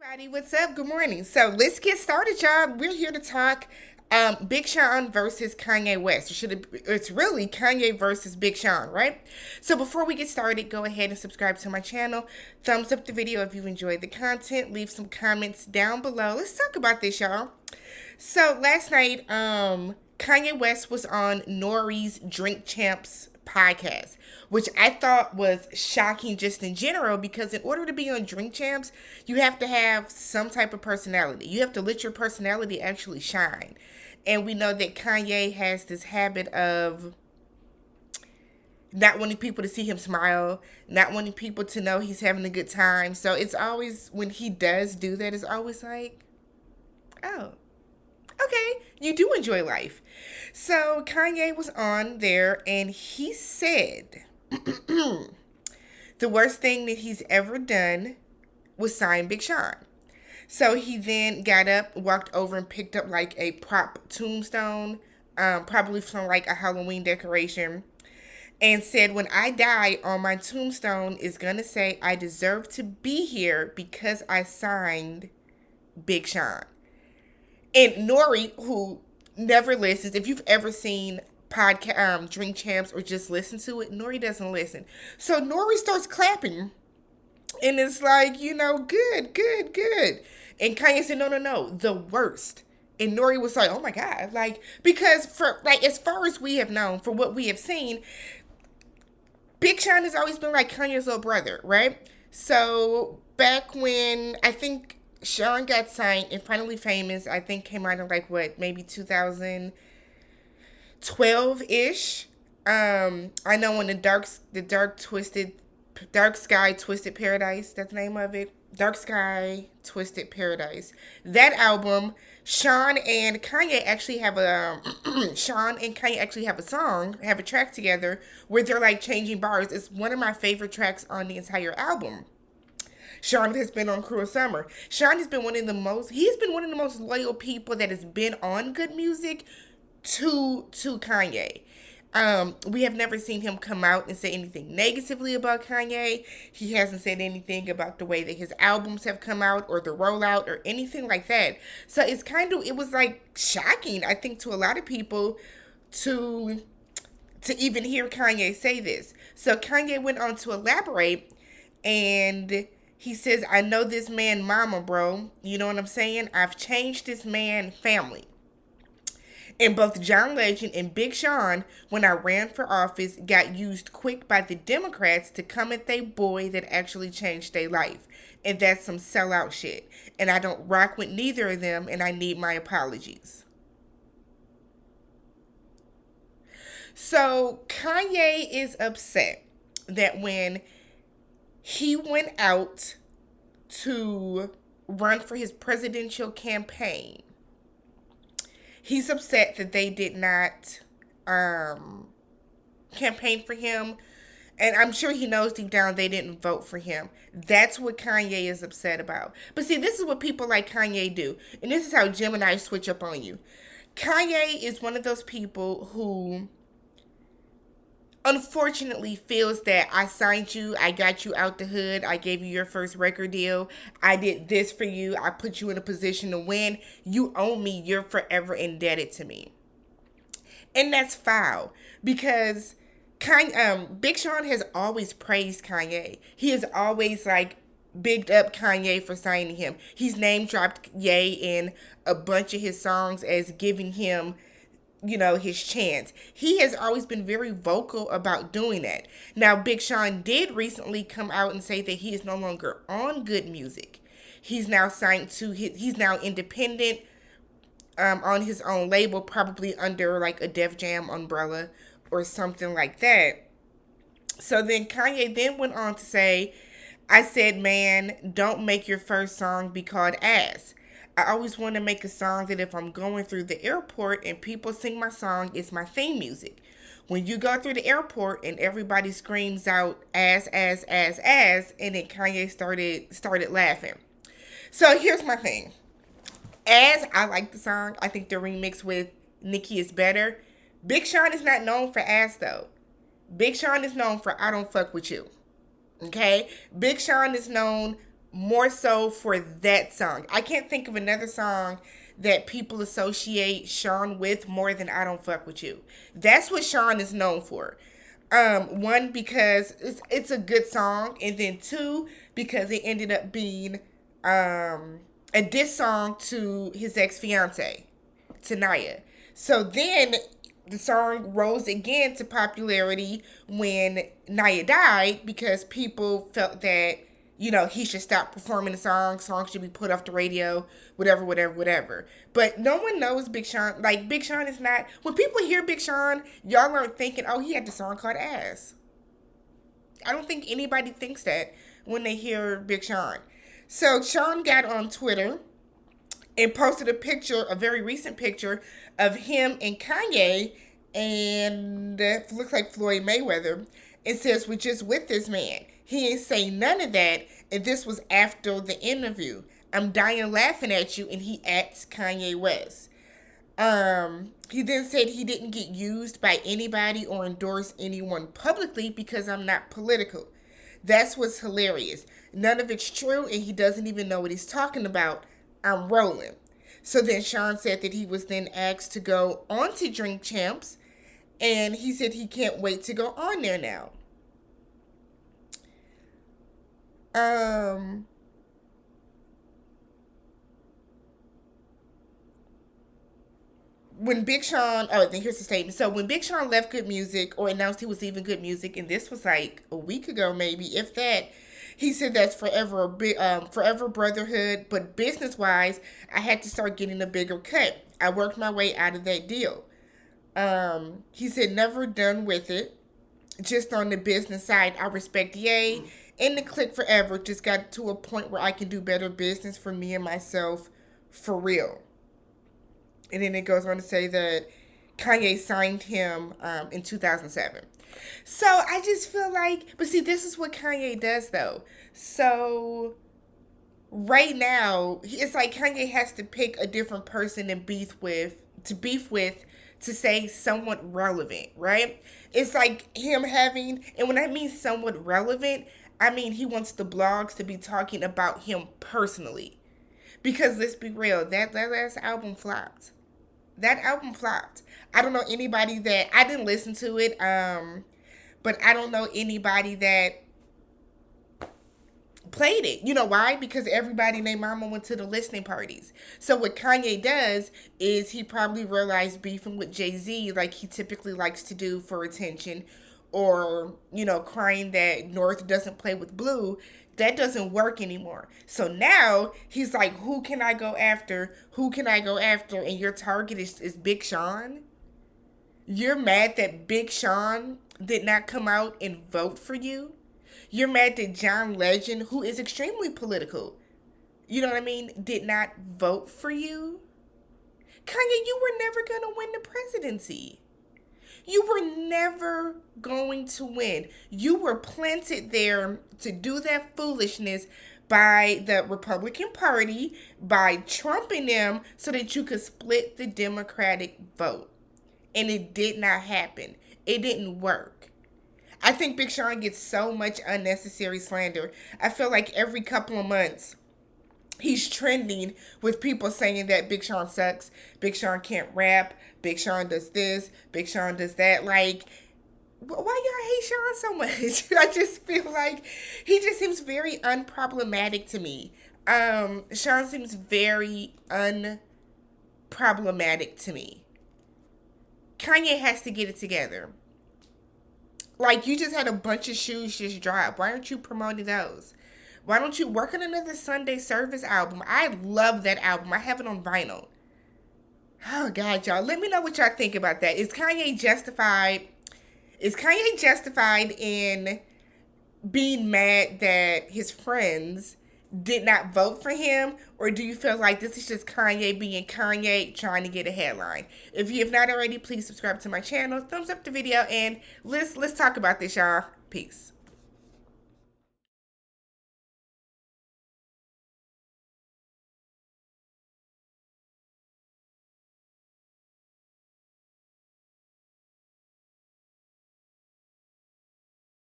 Everybody, what's up? Good morning. So let's get started, y'all. We're here to talk Big Sean versus Kanye West. It's really Kanye versus Big Sean, right? So before we get started, go ahead and subscribe to my channel. Thumbs up the video if you enjoyed the content. Leave some comments down below. Let's talk about this, y'all. So last night, Kanye West was on N.O.R.E's Drink Champs podcast, which I thought was shocking just in general because in order to be on Drink Champs, you have to have some type of personality. You have to let your personality actually shine. And we know that Kanye has this habit of not wanting people to see him smile, not wanting people to know he's having a good time. So it's always, when he does do that, it's always like, oh, okay, you do enjoy life. So Kanye was on there and he said the worst thing that he's ever done was sign Big Sean. So he then got up, walked over, and picked up like a prop tombstone, probably from like a Halloween decoration, and said, when I die, on my tombstone is going to say, I deserve to be here because I signed Big Sean. And N.O.R.E, who never listens, if you've ever seen podcast Drink Champs or just listen to it, N.O.R.E doesn't listen. So N.O.R.E starts clapping. And it's like, good, good, good. And Kanye said, no, no, no, the worst. And N.O.R.E was like, oh my God. Like, because for, like, as far as we have known, for what we have seen, Big Sean has always been like Kanye's little brother, right? So back when, I think Sean got signed and Finally Famous, I think came out in like what, maybe 2012-ish. I know when Dark Sky Twisted Paradise, that's the name of it. Dark Sky Twisted Paradise. That album, Sean and Kanye actually have a song, have a track together where they're like changing bars. It's one of my favorite tracks on the entire album. Sean has been on Cruel Summer. Sean has been he's been one of the most loyal people that has been on good music to Kanye. We have never seen him come out and say anything negatively about Kanye. He hasn't said anything about the way that his albums have come out or the rollout or anything like that. So it was like shocking, I think, to a lot of people to even hear Kanye say this. So Kanye went on to elaborate, and he says, I know this man mama, bro. You know what I'm saying? I've changed this man family. And both John Legend and Big Sean, when I ran for office, got used quick by the Democrats to come at they boy that actually changed their life. And that's some sellout shit. And I don't rock with neither of them, and I need my apologies. So Kanye is upset that when he went out to run for his presidential campaign, he's upset that they did not campaign for him. And I'm sure he knows deep down they didn't vote for him. That's what Kanye is upset about. But see, this is what people like Kanye do. And this is how Gemini switch up on you. Kanye is one of those people who unfortunately feels that I signed you, I got you out the hood, I gave you your first record deal, I did this for you, I put you in a position to win, you owe me, you're forever indebted to me. And that's foul, because Big Sean has always praised Kanye. He has always like bigged up Kanye for signing him. He's name dropped Ye in a bunch of his songs as giving him his chance. He has always been very vocal about doing that. Now, Big Sean did recently come out and say that he is no longer on Good Music. He's now he's now independent, on his own label, probably under like a Def Jam umbrella or something like that. So then Kanye then went on to say, I said, man, don't make your first song be called Ass. I always want to make a song that if I'm going through the airport and people sing my song, it's my theme music. When you go through the airport and everybody screams out ass, ass, ass, ass, and then Kanye started laughing. So here's my thing. As I like the song, I think the remix with Nicki is better. Big Sean is not known for ass though. Big Sean is known for I don't fuck with you. Okay? Big Sean is known more so for that song. I can't think of another song that people associate Sean with more than I Don't Fuck With You. That's what Sean is known for. One, because it's a good song, and then two, because it ended up being a diss song to his ex-fiance, Tanaya. So then the song rose again to popularity when Naya died, because people felt that, you know, he should stop performing the song. Songs should be put off the radio, whatever, whatever, whatever. But no one knows Big Sean. Like, Big Sean is not... When people hear Big Sean, y'all aren't thinking, oh, he had the song called Ass. I don't think anybody thinks that when they hear Big Sean. So Sean got on Twitter and posted a picture, a very recent picture, of him and Kanye, and that looks like Floyd Mayweather. It says, "We're just with this man. He ain't say none of that, and this was after the interview. I'm dying laughing at you," and he acts Kanye West. He then said he didn't get used by anybody or endorse anyone publicly because I'm not political. That's what's hilarious. None of it's true, and he doesn't even know what he's talking about. I'm rolling. So then Sean said that he was then asked to go on to Drink Champs, and he said he can't wait to go on there now. When Big Sean, oh, then here's the statement. So when Big Sean left Good Music, or announced he was leaving Good Music, and this was like a week ago, maybe, if that, he said that's forever a big, forever brotherhood. But business wise, I had to start getting a bigger cut. I worked my way out of that deal. He said never done with it. Just on the business side, I respect Ye and the clique forever. Just got to a point where I can do better business for me and myself, for real. And then it goes on to say that Kanye signed him in 2007. So I just feel like, but see, this is what Kanye does though. So right now, it's like Kanye has to pick a different person to beef with, to say somewhat relevant, right? It's like him having, and when I mean somewhat relevant, I mean he wants the blogs to be talking about him personally. Because let's be real, that last album flopped. That album flopped. I don't know anybody that, I didn't listen to it, but I don't know anybody that played it. You know why? Because everybody and their mama went to the listening parties. So what Kanye does is he probably realized beefing with Jay-Z, like he typically likes to do for attention, or, you know, crying that N.O.R.E doesn't play with Blue, that doesn't work anymore. So now he's like, who can I go after? Who can I go after? And your target is Big Sean? You're mad that Big Sean did not come out and vote for you? You're mad that John Legend, who is extremely political, you know what I mean, did not vote for you? Kanye, you were never going to win the presidency. You were never going to win. You were planted there to do that foolishness by the Republican Party, by trumping them so that you could split the Democratic vote. And it did not happen. It didn't work. I think Big Sean gets so much unnecessary slander. I feel like every couple of months, he's trending with people saying that Big Sean sucks, Big Sean can't rap, Big Sean does this, Big Sean does that. Like, why y'all hate Sean so much? I just feel like he just seems very unproblematic to me. Sean seems very unproblematic to me. Kanye has to get it together. Like, you just had a bunch of shoes just drop. Why aren't you promoting those? Why don't you work on another Sunday Service album? I love that album. I have it on vinyl. Oh, God, y'all. Let me know what y'all think about that. Is Kanye justified? Is Kanye justified in being mad that his friends did not vote for him? Or do you feel like this is just Kanye being Kanye, trying to get a headline? If you have not already, please subscribe to my channel. Thumbs up the video, and let's talk about this, y'all. Peace.